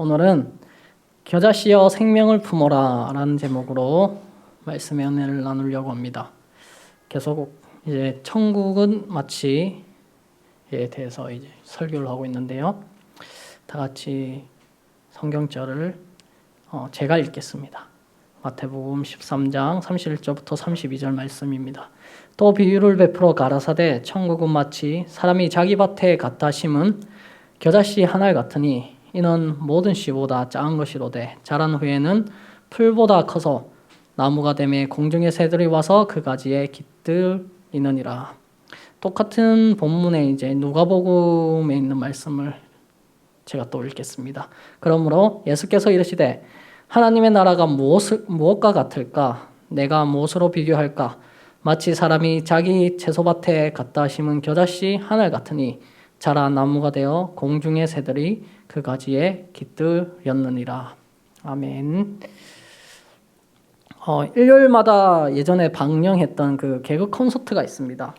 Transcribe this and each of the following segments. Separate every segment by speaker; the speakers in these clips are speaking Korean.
Speaker 1: 오늘은 겨자씨여 생명을 품어라 라는 제목으로 말씀의 은혜를 나누려고 합니다. 계속 이제 천국은 마치에 대해서 이제 설교를 하고 있는데요. 다 같이 성경절을 제가 읽겠습니다. 마태복음 13장 31절부터 32절 말씀입니다. 또 비유를 베풀어 가라사대 천국은 마치 사람이 자기 밭에 갖다 심은 겨자씨 한 알 같으니 이는 모든 씨보다 작은 것이로되 자란 후에는 풀보다 커서 나무가 되매 공중의 새들이 와서 그 가지에 깃들이느니라. 똑같은 본문에 이제 누가복음에 있는 말씀을 제가 또 읽겠습니다. 그러므로 예수께서 이르시되 하나님의 나라가 무엇과 같을까? 내가 무엇으로 비교할까? 마치 사람이 자기 채소밭에 갖다 심은 겨자씨 한 알 같으니 자라 나무가 되어 공중의 새들이 그 가지에 깃들였느니라. 아멘. 일요일마다 예전에 방영했던 그 개그 콘서트가 있습니다.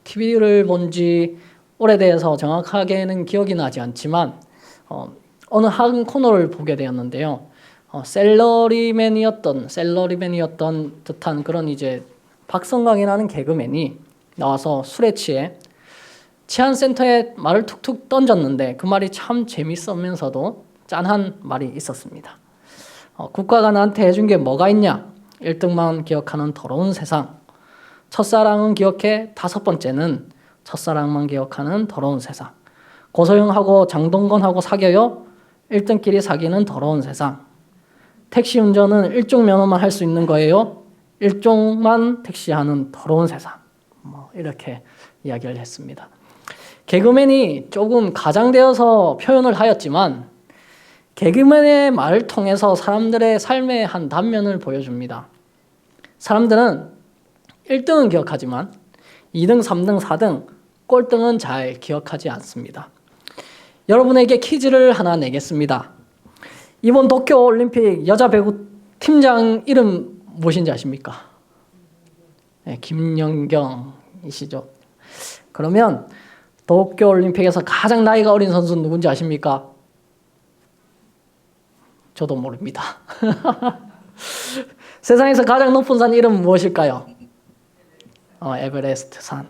Speaker 1: TV를 본 지 오래돼서 정확하게는 기억이 나지 않지만 어느 한 코너를 보게 되었는데요. 셀러리맨이었던 듯한 그런 이제 박성광이라는 개그맨이 나와서 술에 취해 치안센터에 말을 툭툭 던졌는데 그 말이 참 재밌으면서도 짠한 말이 있었습니다. 국가가 나한테 해준 게 뭐가 있냐? 1등만 기억하는 더러운 세상. 첫사랑은 기억해. 5번째는 첫사랑만 기억하는 더러운 세상. 고소영하고 장동건하고 사겨요. 1등끼리 사귀는 더러운 세상. 택시 운전은 1종 면허만 할 수 있는 거예요. 1종만 택시하는 더러운 세상. 이렇게 이야기를 했습니다. 개그맨이 조금 가장되어서 표현을 하였지만 개그맨의 말을 통해서 사람들의 삶의 한 단면을 보여줍니다. 사람들은 1등은 기억하지만 2등, 3등, 4등, 꼴등은 잘 기억하지 않습니다. 여러분에게 퀴즈를 하나 내겠습니다. 이번 도쿄올림픽 여자 배구 팀장 이름 무엇인지 아십니까? 네, 김연경이시죠. 그러면 도쿄올림픽에서 가장 나이가 어린 선수는 누군지 아십니까? 저도 모릅니다. 세상에서 가장 높은 산 이름은 무엇일까요? 에베레스트 산.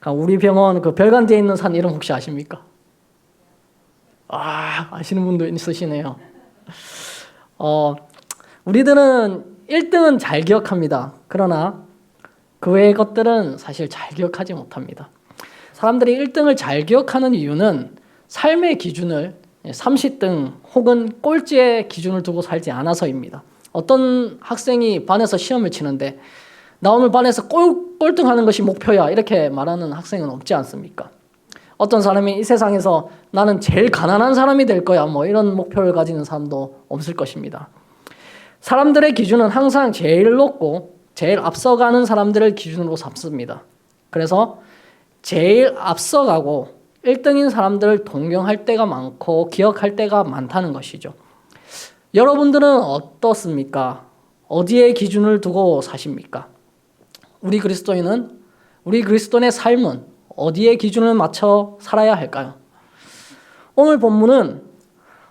Speaker 1: 우리 병원 그 별관 뒤에 있는 산 이름 혹시 아십니까? 아시는 분도 있으시네요. 우리들은 1등은 잘 기억합니다. 그러나 그 외의 것들은 사실 잘 기억하지 못합니다. 사람들이 1등을 잘 기억하는 이유는 삶의 기준을 30등 혹은 꼴찌의 기준을 두고 살지 않아서입니다. 어떤 학생이 반에서 시험을 치는데 나 오늘 반에서 꼴등하는 것이 목표야 이렇게 말하는 학생은 없지 않습니까? 어떤 사람이 이 세상에서 나는 제일 가난한 사람이 될 거야 이런 목표를 가지는 사람도 없을 것입니다. 사람들의 기준은 항상 제일 높고 제일 앞서가는 사람들을 기준으로 삼습니다. 그래서 제일 앞서가고 1등인 사람들을 동경할 때가 많고 기억할 때가 많다는 것이죠. 여러분들은 어떻습니까? 어디에 기준을 두고 사십니까? 우리 그리스도인의 삶은 어디에 기준을 맞춰 살아야 할까요? 오늘 본문은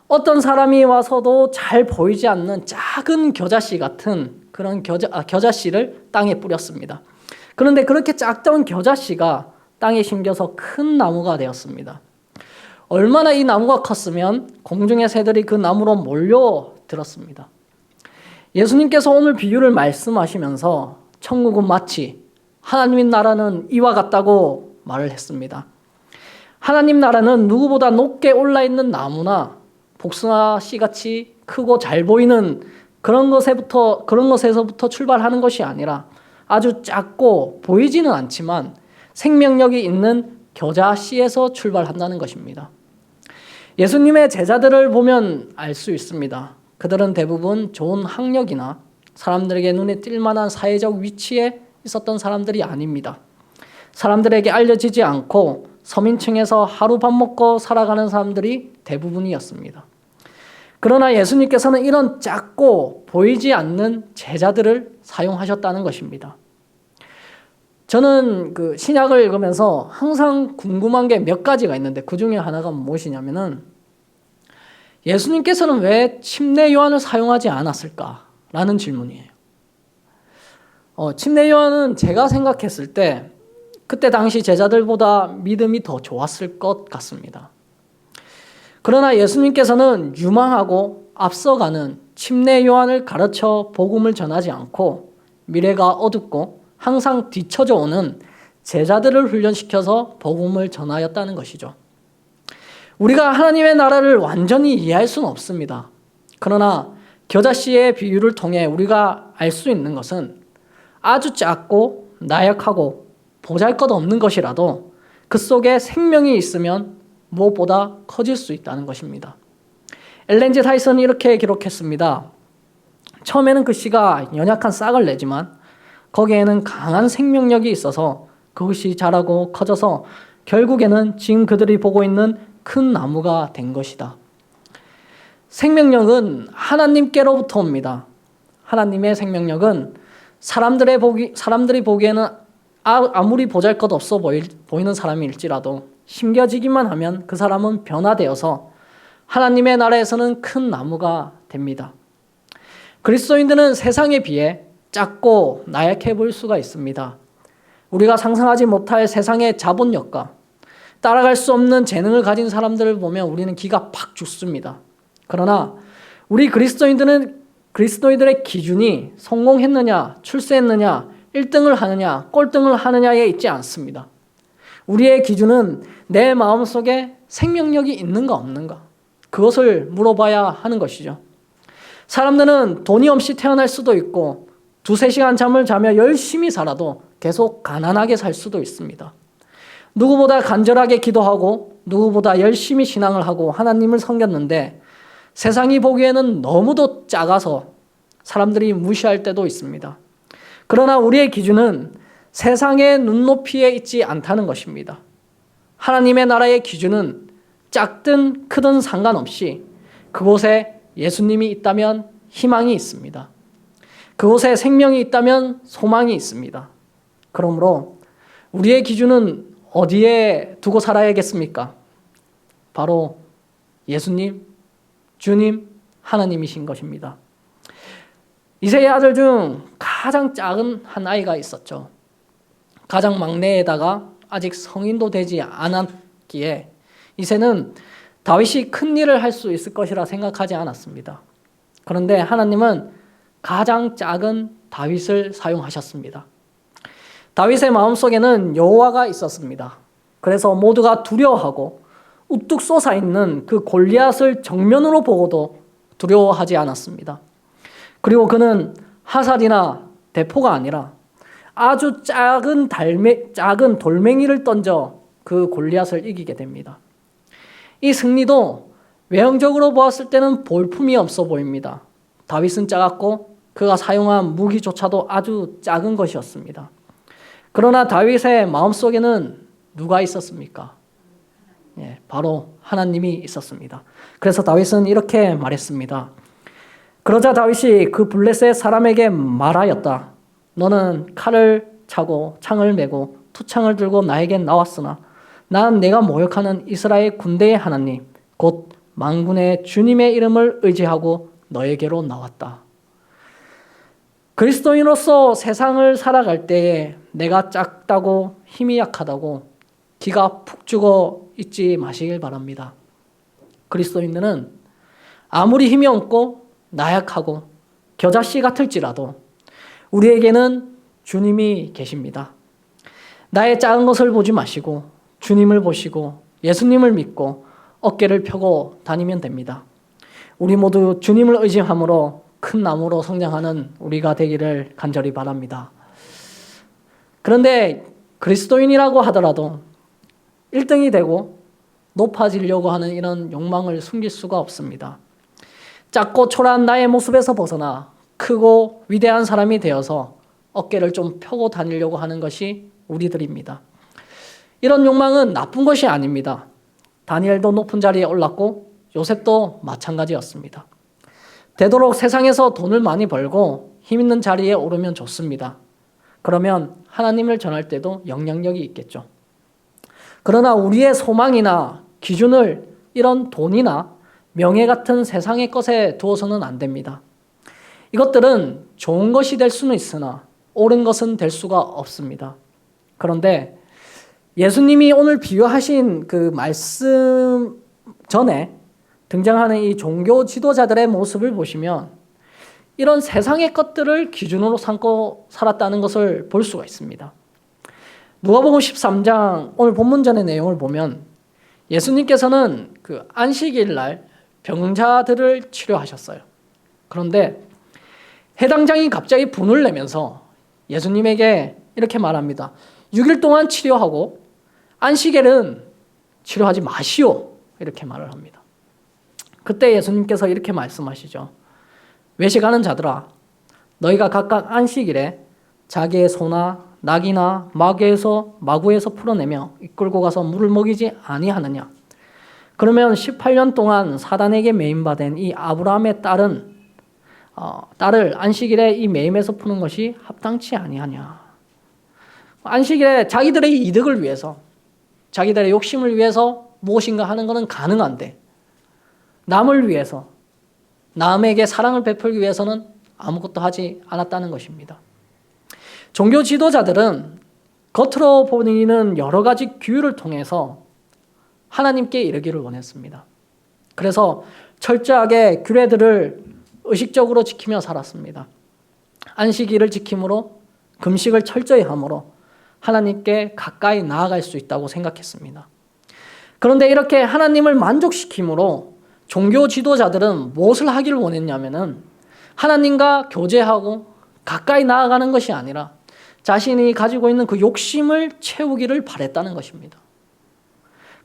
Speaker 1: 어떤 사람이 와서도 잘 보이지 않는 작은 겨자씨 같은 그런 겨자씨를 땅에 뿌렸습니다. 그런데 그렇게 작던 겨자씨가 땅에 심겨서 큰 나무가 되었습니다. 얼마나 이 나무가 컸으면 공중의 새들이 그 나무로 몰려들었습니다. 예수님께서 오늘 비유를 말씀하시면서 천국은 마치 하나님의 나라는 이와 같다고 말을 했습니다. 하나님 나라는 누구보다 높게 올라있는 나무나 복숭아 씨같이 크고 잘 보이는 그런 것에서부터 출발하는 것이 아니라 아주 작고 보이지는 않지만 생명력이 있는 겨자씨에서 출발한다는 것입니다. 예수님의 제자들을 보면 알 수 있습니다. 그들은 대부분 좋은 학력이나 사람들에게 눈에 띌 만한 사회적 위치에 있었던 사람들이 아닙니다. 사람들에게 알려지지 않고 서민층에서 하루 밥 먹고 살아가는 사람들이 대부분이었습니다. 그러나 예수님께서는 이런 작고 보이지 않는 제자들을 사용하셨다는 것입니다. 저는 그 신약을 읽으면서 항상 궁금한 게 몇 가지가 있는데 그 중에 하나가 무엇이냐면은 예수님께서는 왜 침례 요한을 사용하지 않았을까라는 질문이에요. 침례 요한은 제가 생각했을 때 그때 당시 제자들보다 믿음이 더 좋았을 것 같습니다. 그러나 예수님께서는 유망하고 앞서가는 침례 요한을 가르쳐 복음을 전하지 않고 미래가 어둡고 항상 뒤처져 오는 제자들을 훈련시켜서 복음을 전하였다는 것이죠. 우리가 하나님의 나라를 완전히 이해할 수는 없습니다. 그러나 겨자씨의 비유를 통해 우리가 알 수 있는 것은 아주 작고 나약하고 보잘것없는 것이라도 그 속에 생명이 있으면 무엇보다 커질 수 있다는 것입니다. 엘렌 G 타이슨이 이렇게 기록했습니다. 처음에는 그 씨가 연약한 싹을 내지만 거기에는 강한 생명력이 있어서 그것이 자라고 커져서 결국에는 지금 그들이 보고 있는 큰 나무가 된 것이다. 생명력은 하나님께로부터 옵니다. 하나님의 생명력은 사람들이 보기에는 아무리 보잘것없어 보이는 사람일지라도 심겨지기만 하면 그 사람은 변화되어서 하나님의 나라에서는 큰 나무가 됩니다. 그리스도인들은 세상에 비해 작고 나약해 보일 수가 있습니다. 우리가 상상하지 못할 세상의 자본력과 따라갈 수 없는 재능을 가진 사람들을 보면 우리는 기가 팍 죽습니다. 그러나 우리 그리스도인들의 기준이 성공했느냐, 출세했느냐, 1등을 하느냐, 꼴등을 하느냐에 있지 않습니다. 우리의 기준은 내 마음속에 생명력이 있는가 없는가, 그것을 물어봐야 하는 것이죠. 사람들은 돈이 없이 태어날 수도 있고 2-3시간 잠을 자며 열심히 살아도 계속 가난하게 살 수도 있습니다. 누구보다 간절하게 기도하고 누구보다 열심히 신앙을 하고 하나님을 섬겼는데 세상이 보기에는 너무도 작아서 사람들이 무시할 때도 있습니다. 그러나 우리의 기준은 세상의 눈높이에 있지 않다는 것입니다. 하나님의 나라의 기준은 작든 크든 상관없이 그곳에 예수님이 있다면 희망이 있습니다. 그곳에 생명이 있다면 소망이 있습니다. 그러므로 우리의 기준은 어디에 두고 살아야겠습니까? 바로 예수님, 주님, 하나님이신 것입니다. 이세의 아들 중 가장 작은 한 아이가 있었죠. 가장 막내에다가 아직 성인도 되지 않았기에 이세는 다윗이 큰 일을 할 수 있을 것이라 생각하지 않았습니다. 그런데 하나님은 가장 작은 다윗을 사용하셨습니다. 다윗의 마음속에는 여호와가 있었습니다. 그래서 모두가 두려워하고 우뚝 솟아있는 그 골리앗을 정면으로 보고도 두려워하지 않았습니다. 그리고 그는 화살이나 대포가 아니라 아주 작은 돌멩이를 던져 그 골리앗을 이기게 됩니다. 이 승리도 외형적으로 보았을 때는 볼품이 없어 보입니다. 다윗은 작았고 그가 사용한 무기조차도 아주 작은 것이었습니다. 그러나 다윗의 마음속에는 누가 있었습니까? 바로 하나님이 있었습니다. 그래서 다윗은 이렇게 말했습니다. 그러자 다윗이 그 블레셋 사람에게 말하였다. 너는 칼을 차고 창을 메고 투창을 들고 나에게 나왔으나 난 내가 모욕하는 이스라엘 군대의 하나님 곧 만군의 주님의 이름을 의지하고 너에게로 나왔다. 그리스도인으로서 세상을 살아갈 때에 내가 작다고 힘이 약하다고 기가 푹 죽어 있지 마시길 바랍니다. 그리스도인들은 아무리 힘이 없고 나약하고 겨자씨 같을지라도 우리에게는 주님이 계십니다. 나의 작은 것을 보지 마시고 주님을 보시고 예수님을 믿고 어깨를 펴고 다니면 됩니다. 우리 모두 주님을 의지함으로 큰 나무로 성장하는 우리가 되기를 간절히 바랍니다. 그런데 그리스도인이라고 하더라도 1등이 되고 높아지려고 하는 이런 욕망을 숨길 수가 없습니다. 작고 초라한 나의 모습에서 벗어나 크고 위대한 사람이 되어서 어깨를 좀 펴고 다니려고 하는 것이 우리들입니다. 이런 욕망은 나쁜 것이 아닙니다. 다니엘도 높은 자리에 올랐고 요셉도 마찬가지였습니다. 되도록 세상에서 돈을 많이 벌고 힘 있는 자리에 오르면 좋습니다. 그러면 하나님을 전할 때도 영향력이 있겠죠. 그러나 우리의 소망이나 기준을 이런 돈이나 명예 같은 세상의 것에 두어서는 안 됩니다. 이것들은 좋은 것이 될 수는 있으나 옳은 것은 될 수가 없습니다. 그런데 예수님이 오늘 비유하신 그 말씀 전에 등장하는 이 종교 지도자들의 모습을 보시면 이런 세상의 것들을 기준으로 삼고 살았다는 것을 볼 수가 있습니다. 누가복음 13장 오늘 본문전의 내용을 보면 예수님께서는 그 안식일 날 병자들을 치료하셨어요. 그런데 해당장이 갑자기 분을 내면서 예수님에게 이렇게 말합니다. 6일 동안 치료하고 안식일은 치료하지 마시오. 이렇게 말을 합니다. 그때 예수님께서 이렇게 말씀하시죠. 외식하는 자들아, 너희가 각각 안식일에 자기의 소나 낙이나 마구에서 풀어내며 이끌고 가서 물을 먹이지 아니하느냐. 그러면 18년 동안 사단에게 매임받은 이 아브라함의 딸을 안식일에 이 매임에서 푸는 것이 합당치 아니하냐. 안식일에 자기들의 이득을 위해서, 자기들의 욕심을 위해서 무엇인가 하는 것은 가능한데 남을 위해서, 남에게 사랑을 베풀기 위해서는 아무것도 하지 않았다는 것입니다. 종교 지도자들은 겉으로 보이는 여러 가지 규율을 통해서 하나님께 이르기를 원했습니다. 그래서 철저하게 규례들을 의식적으로 지키며 살았습니다. 안식일을 지킴으로, 금식을 철저히 함으로 하나님께 가까이 나아갈 수 있다고 생각했습니다. 그런데 이렇게 하나님을 만족시킴으로 종교 지도자들은 무엇을 하기를 원했냐면은 하나님과 교제하고 가까이 나아가는 것이 아니라 자신이 가지고 있는 그 욕심을 채우기를 바랬다는 것입니다.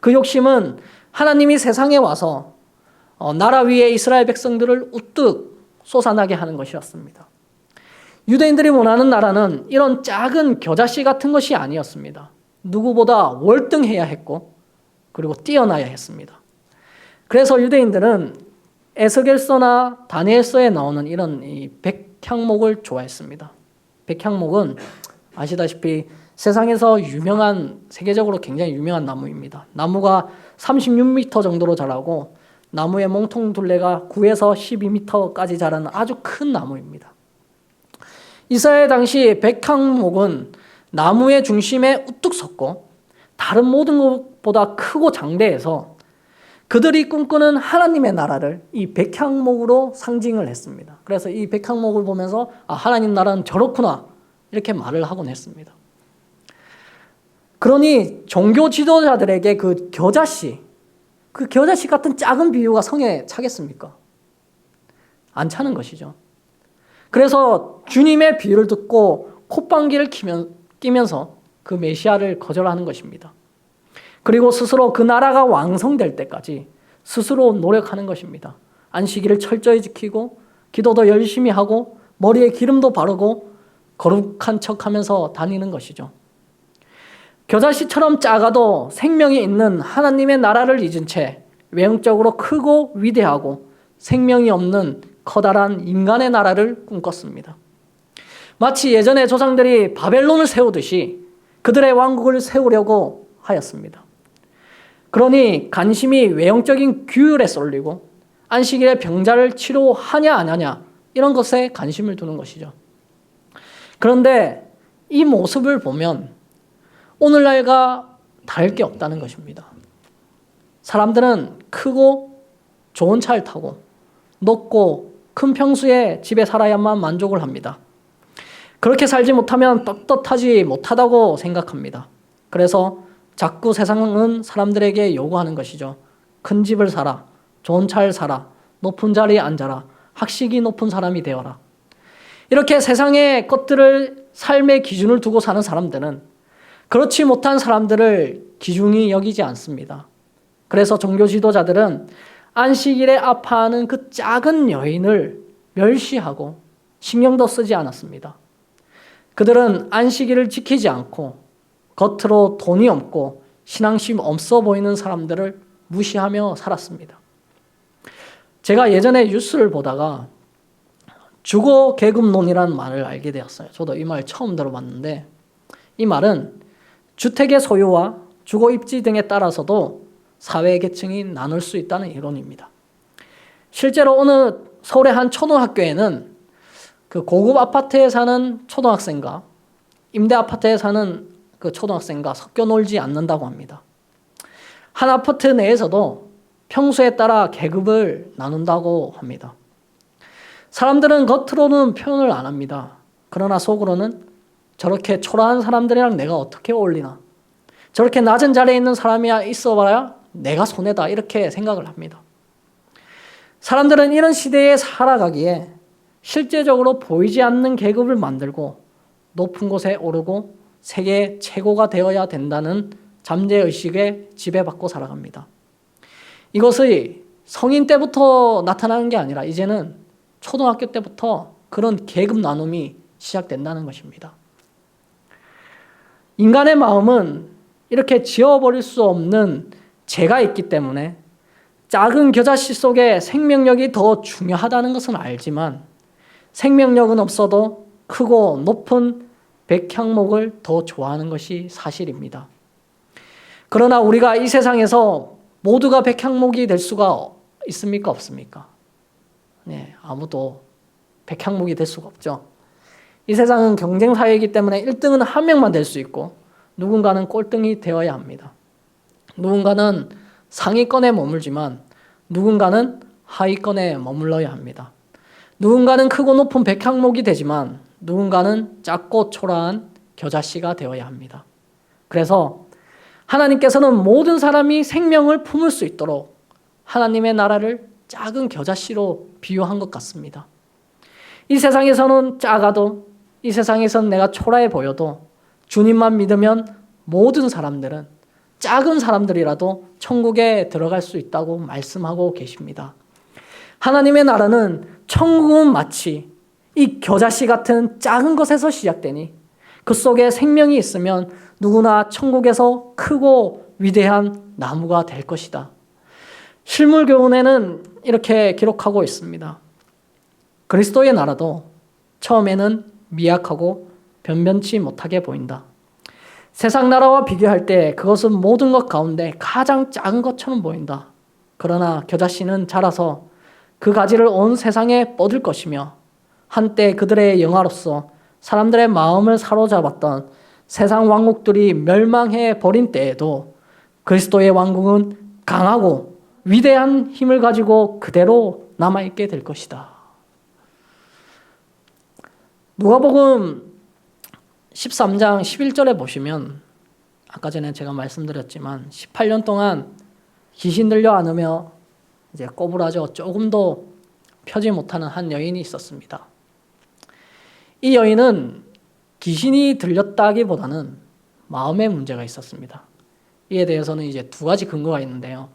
Speaker 1: 그 욕심은 하나님이 세상에 와서 나라 위에 이스라엘 백성들을 우뚝 솟아나게 하는 것이었습니다. 유대인들이 원하는 나라는 이런 작은 겨자씨 같은 것이 아니었습니다. 누구보다 월등해야 했고 그리고 뛰어나야 했습니다. 그래서 유대인들은 에스겔서나 다니엘서에 나오는 이런 이 백향목을 좋아했습니다. 백향목은 아시다시피 세상에서 유명한, 세계적으로 굉장히 유명한 나무입니다. 나무가 36m 정도로 자라고 나무의 몸통 둘레가 9에서 12m까지 자라는 아주 큰 나무입니다. 이스라엘 당시 백향목은 나무의 중심에 우뚝 섰고 다른 모든 것보다 크고 장대해서 그들이 꿈꾸는 하나님의 나라를 이 백향목으로 상징을 했습니다. 그래서 이 백향목을 보면서 하나님 나라는 저렇구나 이렇게 말을 하곤 했습니다. 그러니 종교 지도자들에게 그 겨자씨 같은 작은 비유가 성에 차겠습니까? 안 차는 것이죠. 그래서 주님의 비유를 듣고 콧방귀를 끼면서 그 메시아를 거절하는 것입니다. 그리고 스스로 그 나라가 왕성될 때까지 스스로 노력하는 것입니다. 안식일을 철저히 지키고 기도도 열심히 하고 머리에 기름도 바르고 거룩한 척하면서 다니는 것이죠. 겨자씨처럼 작아도 생명이 있는 하나님의 나라를 잊은 채 외형적으로 크고 위대하고 생명이 없는 커다란 인간의 나라를 꿈꿨습니다. 마치 예전에 조상들이 바벨론을 세우듯이 그들의 왕국을 세우려고 하였습니다. 그러니 관심이 외형적인 규율에 쏠리고 안식일에 병자를 치료하냐 안 하냐 이런 것에 관심을 두는 것이죠. 그런데 이 모습을 보면 오늘날과 다를 게 없다는 것입니다. 사람들은 크고 좋은 차를 타고 높고 큰 평수의 집에 살아야만 만족을 합니다. 그렇게 살지 못하면 떳떳하지 못하다고 생각합니다. 그래서 자꾸 세상은 사람들에게 요구하는 것이죠. 큰 집을 사라, 좋은 차를 사라, 높은 자리에 앉아라, 학식이 높은 사람이 되어라. 이렇게 세상의 것들을 삶의 기준을 두고 사는 사람들은 그렇지 못한 사람들을 기중히 여기지 않습니다. 그래서 종교 지도자들은 안식일에 아파하는 그 작은 여인을 멸시하고 신경도 쓰지 않았습니다. 그들은 안식일을 지키지 않고 겉으로 돈이 없고 신앙심 없어 보이는 사람들을 무시하며 살았습니다. 제가 예전에 뉴스를 보다가 주거 계급론이라는 말을 알게 되었어요. 저도 이 말 처음 들어봤는데 이 말은 주택의 소유와 주거 입지 등에 따라서도 사회 계층이 나눌 수 있다는 이론입니다. 실제로 어느 서울의 한 초등학교에는 그 고급 아파트에 사는 초등학생과 임대 아파트에 사는 그 초등학생과 섞여 놀지 않는다고 합니다. 한 아파트 내에서도 평수에 따라 계급을 나눈다고 합니다. 사람들은 겉으로는 표현을 안 합니다. 그러나 속으로는 저렇게 초라한 사람들이랑 내가 어떻게 어울리나, 저렇게 낮은 자리에 있는 사람이 있어봐야 내가 손해다, 이렇게 생각을 합니다. 사람들은 이런 시대에 살아가기에 실제적으로 보이지 않는 계급을 만들고 높은 곳에 오르고 세계 최고가 되어야 된다는 잠재의식에 지배받고 살아갑니다. 이것이 성인 때부터 나타나는 게 아니라 이제는 초등학교 때부터 그런 계급 나눔이 시작된다는 것입니다. 인간의 마음은 이렇게 지워버릴 수 없는 죄가 있기 때문에 작은 겨자씨 속에 생명력이 더 중요하다는 것은 알지만 생명력은 없어도 크고 높은 백향목을 더 좋아하는 것이 사실입니다. 그러나 우리가 이 세상에서 모두가 백향목이 될 수가 있습니까? 없습니까? 네, 아무도 백향목이 될 수가 없죠. 이 세상은 경쟁 사회이기 때문에 1등은 한 명만 될 수 있고 누군가는 꼴등이 되어야 합니다. 누군가는 상위권에 머물지만 누군가는 하위권에 머물러야 합니다. 누군가는 크고 높은 백향목이 되지만 누군가는 작고 초라한 겨자씨가 되어야 합니다. 그래서 하나님께서는 모든 사람이 생명을 품을 수 있도록 하나님의 나라를 작은 겨자씨로 비유한 것 같습니다. 이 세상에서는 작아도, 이 세상에서는 내가 초라해 보여도 주님만 믿으면 모든 사람들은, 작은 사람들이라도 천국에 들어갈 수 있다고 말씀하고 계십니다. 하나님의 나라는, 천국은 마치 이 겨자씨 같은 작은 것에서 시작되니 그 속에 생명이 있으면 누구나 천국에서 크고 위대한 나무가 될 것이다. 실물교훈에는 이렇게 기록하고 있습니다. 그리스도의 나라도 처음에는 미약하고 변변치 못하게 보인다. 세상 나라와 비교할 때 그것은 모든 것 가운데 가장 작은 것처럼 보인다. 그러나 겨자씨는 자라서 그 가지를 온 세상에 뻗을 것이며 한때 그들의 영화로서 사람들의 마음을 사로잡았던 세상 왕국들이 멸망해 버린 때에도 그리스도의 왕국은 강하고 위대한 힘을 가지고 그대로 남아있게 될 것이다. 누가복음 13장 11절에 보시면 아까 전에 제가 말씀드렸지만 18년 동안 귀신 들려 안으며 이제 꼬부라져 조금도 펴지 못하는 한 여인이 있었습니다. 이 여인은 귀신이 들렸다기보다는 마음의 문제가 있었습니다. 이에 대해서는 이제 두 가지 근거가 있는데요.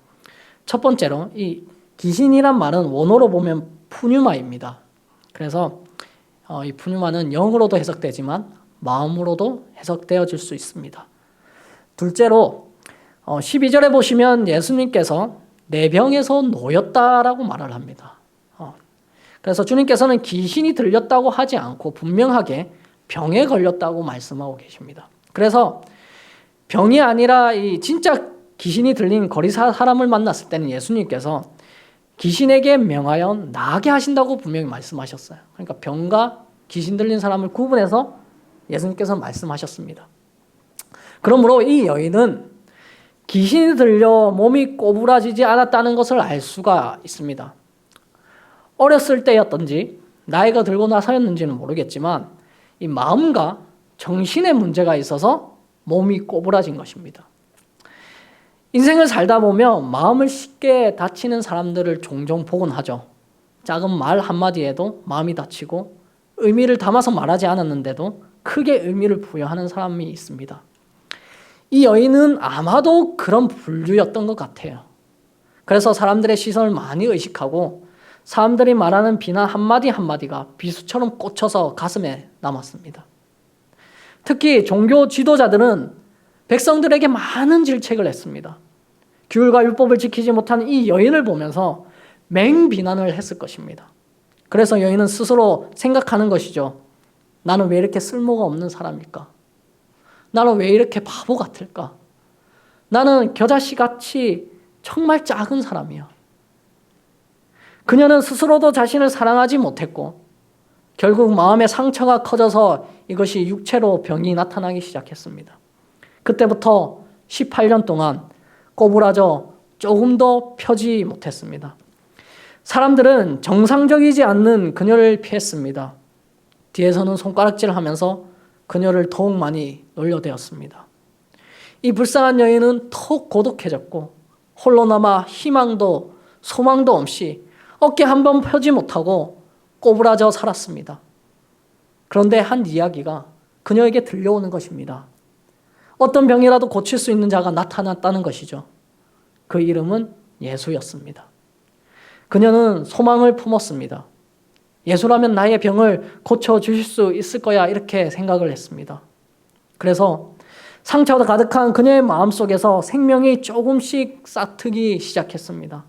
Speaker 1: 첫 번째로 이 귀신이란 말은 원어로 보면 푸뉴마입니다. 그래서 이 푸뉴마는 영으로도 해석되지만 마음으로도 해석되어질 수 있습니다. 둘째로 12절에 보시면 예수님께서 내 병에서 놓였다라고 말을 합니다. 그래서 주님께서는 귀신이 들렸다고 하지 않고 분명하게 병에 걸렸다고 말씀하고 계십니다. 그래서 병이 아니라 이 진짜 귀신이 들린 거리사 사람을 만났을 때는 예수님께서 귀신에게 명하여 나게 하신다고 분명히 말씀하셨어요. 그러니까 병과 귀신 들린 사람을 구분해서 예수님께서 말씀하셨습니다. 그러므로 이 여인은 귀신이 들려 몸이 꼬부라지지 않았다는 것을 알 수가 있습니다. 어렸을 때였던지 나이가 들고 나서였는지는 모르겠지만 이 마음과 정신의 문제가 있어서 몸이 꼬부라진 것입니다. 인생을 살다 보면 마음을 쉽게 다치는 사람들을 종종 보곤 하죠. 작은 말 한마디에도 마음이 다치고 의미를 담아서 말하지 않았는데도 크게 의미를 부여하는 사람이 있습니다. 이 여인은 아마도 그런 분류였던 것 같아요. 그래서 사람들의 시선을 많이 의식하고 사람들이 말하는 비난 한마디 한마디가 비수처럼 꽂혀서 가슴에 남았습니다. 특히 종교 지도자들은 백성들에게 많은 질책을 했습니다. 규율과 율법을 지키지 못한 이 여인을 보면서 맹비난을 했을 것입니다. 그래서 여인은 스스로 생각하는 것이죠. 나는 왜 이렇게 쓸모가 없는 사람일까? 나는 왜 이렇게 바보 같을까? 나는 겨자씨같이 정말 작은 사람이야. 그녀는 스스로도 자신을 사랑하지 못했고 결국 마음의 상처가 커져서 이것이 육체로 병이 나타나기 시작했습니다. 그때부터 18년 동안 꼬부라져 조금도 펴지 못했습니다. 사람들은 정상적이지 않는 그녀를 피했습니다. 뒤에서는 손가락질을 하면서 그녀를 더욱 많이 놀려대었습니다. 이 불쌍한 여인은 더욱 고독해졌고 홀로 남아 희망도 소망도 없이 어깨 한 번 펴지 못하고 꼬부라져 살았습니다. 그런데 한 이야기가 그녀에게 들려오는 것입니다. 어떤 병이라도 고칠 수 있는 자가 나타났다는 것이죠. 그 이름은 예수였습니다. 그녀는 소망을 품었습니다. 예수라면 나의 병을 고쳐주실 수 있을 거야 이렇게 생각을 했습니다. 그래서 상처가 가득한 그녀의 마음속에서 생명이 조금씩 싹트기 시작했습니다.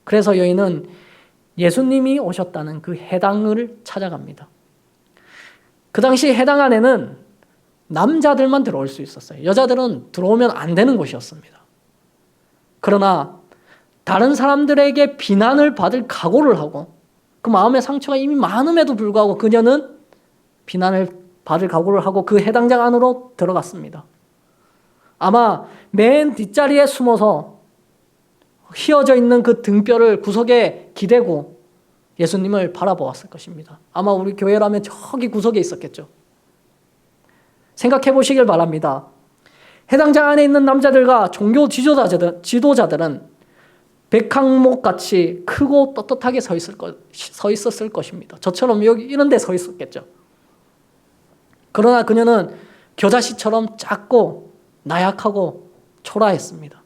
Speaker 1: 그래서 여인은 예수님이 오셨다는 그 해당을 찾아갑니다. 그 당시 해당 안에는 남자들만 들어올 수 있었어요. 여자들은 들어오면 안 되는 곳이었습니다. 그러나 다른 사람들에게 비난을 받을 각오를 하고 그 마음의 상처가 이미 많음에도 불구하고 그녀는 비난을 받을 각오를 하고 그 해당장 안으로 들어갔습니다. 아마 맨 뒷자리에 숨어서 휘어져 있는 그 등뼈를 구석에 기대고 예수님을 바라보았을 것입니다. 아마 우리 교회라면 저기 구석에 있었겠죠. 생각해 보시길 바랍니다. 해당장 안에 있는 남자들과 종교 지도자들은 백항목같이 크고 떳떳하게 서 있었을 것입니다. 저처럼 여기 이런 데 서 있었겠죠. 그러나 그녀는 겨자씨처럼 작고 나약하고 초라했습니다.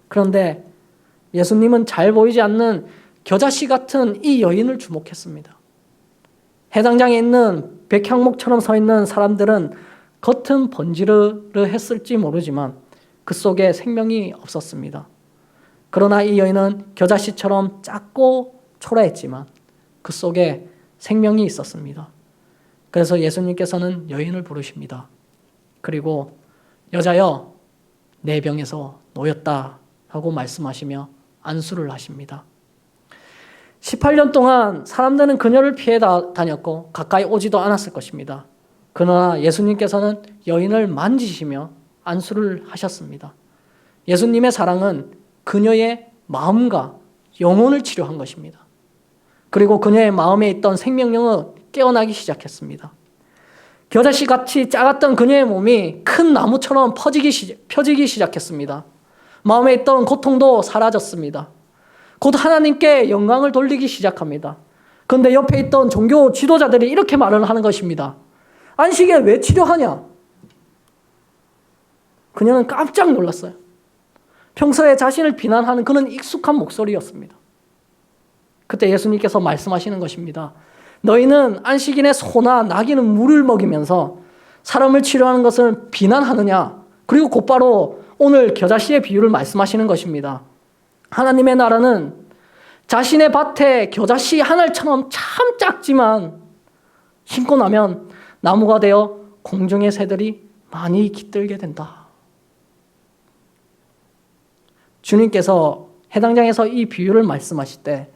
Speaker 1: 그런데 예수님은 잘 보이지 않는 겨자씨 같은 이 여인을 주목했습니다. 해당장에 있는 백향목처럼 서 있는 사람들은 겉은 번지르르했을지 모르지만 그 속에 생명이 없었습니다. 그러나 이 여인은 겨자씨처럼 작고 초라했지만 그 속에 생명이 있었습니다. 그래서 예수님께서는 여인을 부르십니다. 그리고 여자여, 내 병에서 놓였다 하고 말씀하시며 안수를 하십니다. 18년 동안 사람들은 그녀를 피해 다녔고 가까이 오지도 않았을 것입니다. 그러나 예수님께서는 여인을 만지시며 안수를 하셨습니다. 예수님의 사랑은 그녀의 마음과 영혼을 치료한 것입니다. 그리고 그녀의 마음에 있던 생명력은 깨어나기 시작했습니다. 겨자씨같이 작았던 그녀의 몸이 큰 나무처럼 펴지기 시작했습니다. 마음에 있던 고통도 사라졌습니다. 곧 하나님께 영광을 돌리기 시작합니다. 그런데 옆에 있던 종교 지도자들이 이렇게 말을 하는 것입니다. 안식일 왜 치료하냐? 그녀는 깜짝 놀랐어요. 평소에 자신을 비난하는 그런 익숙한 목소리였습니다. 그때 예수님께서 말씀하시는 것입니다. 너희는 안식일에 소나 나귀는 물을 먹이면서 사람을 치료하는 것을 비난하느냐? 그리고 곧바로 오늘 겨자씨의 비유를 말씀하시는 것입니다. 하나님의 나라는 자신의 밭에 겨자씨 한 알처럼 참 작지만 심고 나면 나무가 되어 공중의 새들이 많이 깃들게 된다. 주님께서 해당장에서 이 비유를 말씀하실 때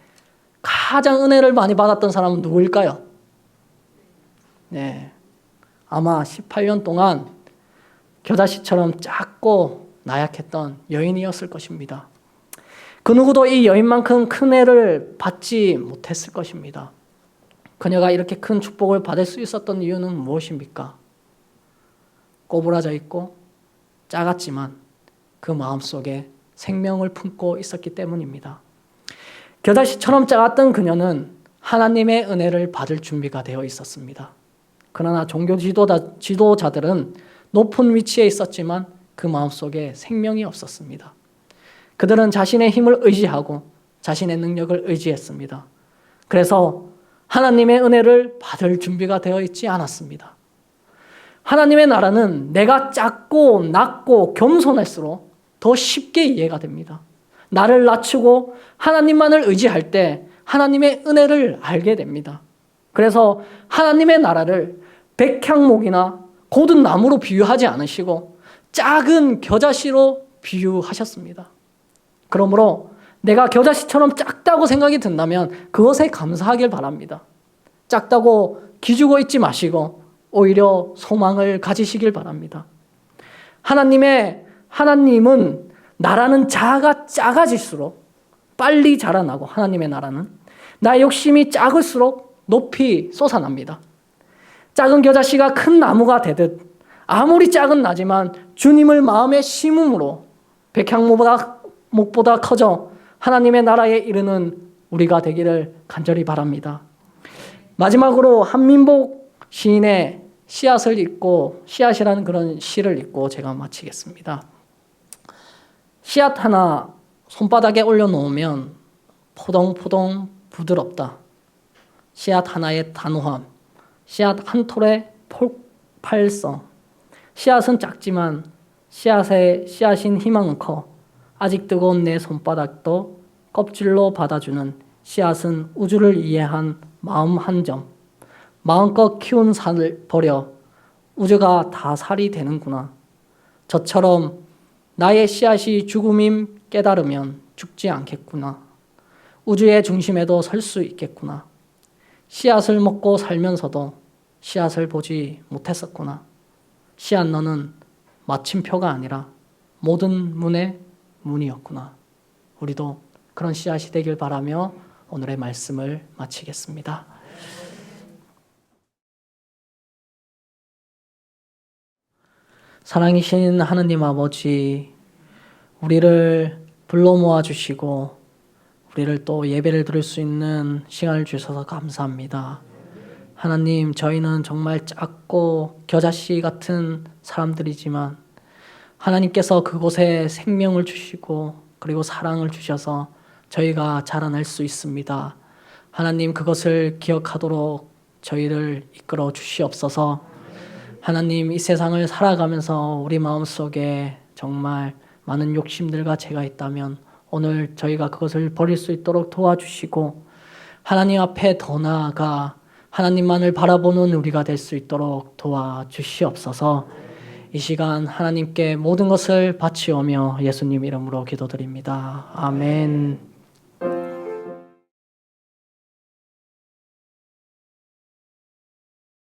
Speaker 1: 가장 은혜를 많이 받았던 사람은 누구일까요? 네, 아마 18년 동안 겨자씨처럼 작고 나약했던 여인이었을 것입니다. 그 누구도 이 여인만큼 큰 은혜를 받지 못했을 것입니다. 그녀가 이렇게 큰 축복을 받을 수 있었던 이유는 무엇입니까? 꼬부라져 있고 작았지만 그 마음속에 생명을 품고 있었기 때문입니다. 겨자씨처럼 작았던 그녀는 하나님의 은혜를 받을 준비가 되어 있었습니다. 그러나 종교 지도자들은 높은 위치에 있었지만 그 마음속에 생명이 없었습니다. 그들은 자신의 힘을 의지하고 자신의 능력을 의지했습니다. 그래서 하나님의 은혜를 받을 준비가 되어 있지 않았습니다. 하나님의 나라는 내가 작고 낮고 겸손할수록 더 쉽게 이해가 됩니다. 나를 낮추고 하나님만을 의지할 때 하나님의 은혜를 알게 됩니다. 그래서 하나님의 나라를 백향목이나 고든 나무로 비유하지 않으시고 작은 겨자씨로 비유하셨습니다. 그러므로 내가 겨자씨처럼 작다고 생각이 든다면 그것에 감사하길 바랍니다. 작다고 기죽어 있지 마시고 오히려 소망을 가지시길 바랍니다. 하나님은 나라는 자아가 작아질수록 빨리 자라나고, 하나님의 나라는 나의 욕심이 작을수록 높이 솟아납니다. 작은 겨자씨가 큰 나무가 되듯 아무리 작은 나지만 주님을 마음에 심음으로 백향목보다 커져 하나님의 나라에 이르는 우리가 되기를 간절히 바랍니다. 마지막으로 한민복 시인의 씨앗이라는 그런 시를 읽고 제가 마치겠습니다. 씨앗 하나 손바닥에 올려놓으면 포동포동 부드럽다. 씨앗 하나의 단호함, 씨앗 한 톨의 폭발성. 씨앗은 작지만 씨앗인 희망은 커. 아직 뜨거운 내 손바닥도 껍질로 받아주는 씨앗은 우주를 이해한 마음 한 점. 마음껏 키운 살을 버려 우주가 다 살이 되는구나. 저처럼 나의 씨앗이 죽음임 깨달으면 죽지 않겠구나. 우주의 중심에도 설 수 있겠구나. 씨앗을 먹고 살면서도 씨앗을 보지 못했었구나. 씨앗 너는 마침표가 아니라 모든 문의 문이었구나. 우리도 그런 씨앗이 되길 바라며 오늘의 말씀을 마치겠습니다. 사랑이신 하느님 아버지, 우리를 불러 모아 주시고 우리를 또 예배를 드릴 수 있는 시간을 주셔서 감사합니다. 하나님, 저희는 정말 작고 겨자씨 같은 사람들이지만 하나님께서 그곳에 생명을 주시고 그리고 사랑을 주셔서 저희가 자라날 수 있습니다. 하나님, 그것을 기억하도록 저희를 이끌어 주시옵소서. 하나님, 이 세상을 살아가면서 우리 마음속에 정말 많은 욕심들과 죄가 있다면 오늘 저희가 그것을 버릴 수 있도록 도와주시고 하나님 앞에 더 나아가 하나님만을 바라보는 우리가 될 수 있도록 도와주시옵소서. 이 시간 하나님께 모든 것을 바치오며 예수님 이름으로 기도드립니다. 아멘.